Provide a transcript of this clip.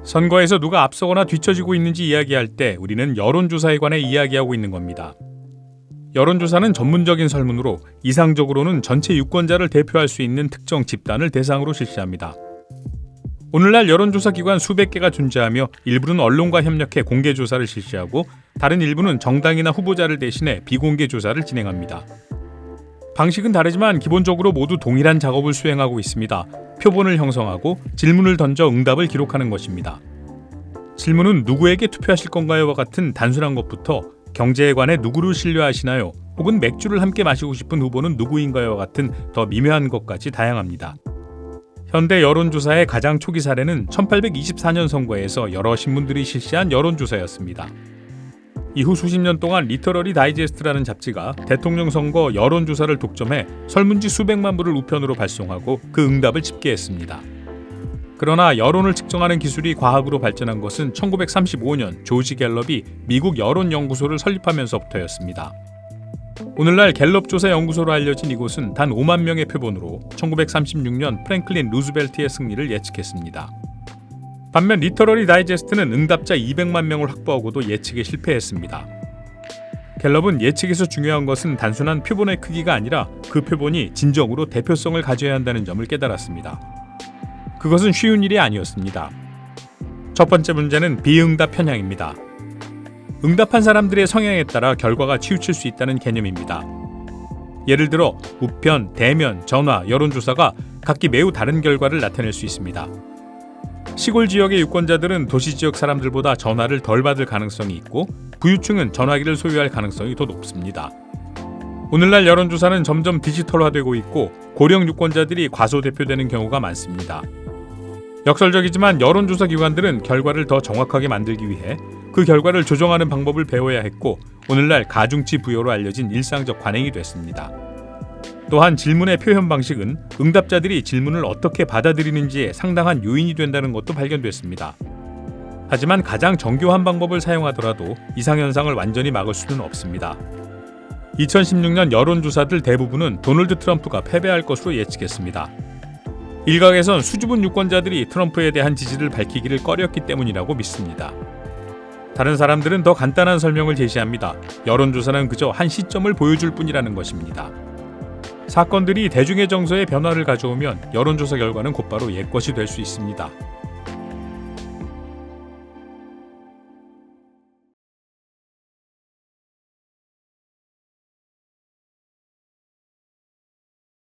선거에서 누가 앞서거나 뒤처지고 있는지 이야기할 때 우리는 여론조사에 관해 이야기하고 있는 겁니다. 여론조사는 전문적인 설문으로 이상적으로는 전체 유권자를 대표할 수 있는 특정 집단을 대상으로 실시합니다. 오늘날 여론조사 기관 수백 개가 존재하며 일부는 언론과 협력해 공개조사를 실시하고 다른 일부는 정당이나 후보자를 대신해 비공개 조사를 진행합니다. 방식은 다르지만 기본적으로 모두 동일한 작업을 수행하고 있습니다. 표본을 형성하고 질문을 던져 응답을 기록하는 것입니다. 질문은 누구에게 투표하실 건가요?와 같은 단순한 것부터 경제에 관해 누구를 신뢰하시나요? 혹은 맥주를 함께 마시고 싶은 후보는 누구인가요?와 같은 더 미묘한 것까지 다양합니다. 현대 여론조사의 가장 초기 사례는 1824년 선거에서 여러 신문들이 실시한 여론조사였습니다. 이후 수십 년 동안 리터러리 다이제스트라는 잡지가 대통령 선거 여론조사를 독점해 설문지 수백만 부를 우편으로 발송하고 그 응답을 집계했습니다. 그러나 여론을 측정하는 기술이 과학으로 발전한 것은 1935년 조지 갤럽이 미국 여론연구소를 설립하면서부터였습니다. 오늘날 갤럽 조사 연구소로 알려진 이곳은 단 5만 명의 표본으로 1936년 프랭클린 루즈벨트의 승리를 예측했습니다. 반면 리터러리 다이제스트는 응답자 200만 명을 확보하고도 예측에 실패했습니다. 갤럽은 예측에서 중요한 것은 단순한 표본의 크기가 아니라 그 표본이 진정으로 대표성을 가져야 한다는 점을 깨달았습니다. 그것은 쉬운 일이 아니었습니다. 첫 번째 문제는 비응답 편향입니다. 응답한 사람들의 성향에 따라 결과가 치우칠 수 있다는 개념입니다. 예를 들어 우편, 대면, 전화, 여론조사가 각기 매우 다른 결과를 나타낼 수 있습니다. 시골 지역의 유권자들은 도시 지역 사람들보다 전화를 덜 받을 가능성이 있고 부유층은 전화기를 소유할 가능성이 더 높습니다. 오늘날 여론조사는 점점 디지털화되고 있고 고령 유권자들이 과소대표되는 경우가 많습니다. 역설적이지만 여론조사 기관들은 결과를 더 정확하게 만들기 위해 그 결과를 조정하는 방법을 배워야 했고 오늘날 가중치 부여로 알려진 일상적 관행이 됐습니다. 또한 질문의 표현 방식은 응답자들이 질문을 어떻게 받아들이는지에 상당한 요인이 된다는 것도 발견됐습니다. 하지만 가장 정교한 방법을 사용하더라도 이상현상을 완전히 막을 수는 없습니다. 2016년 여론조사들 대부분은 도널드 트럼프가 패배할 것으로 예측했습니다. 일각에선 수줍은 유권자들이 트럼프에 대한 지지를 밝히기를 꺼렸기 때문이라고 믿습니다. 다른 사람들은 더 간단한 설명을 제시합니다. 여론조사는 그저 한 시점을 보여줄 뿐이라는 것입니다. 사건들이 대중의 정서에 변화를 가져오면 여론조사 결과는 곧바로 옛것이 될 수 있습니다.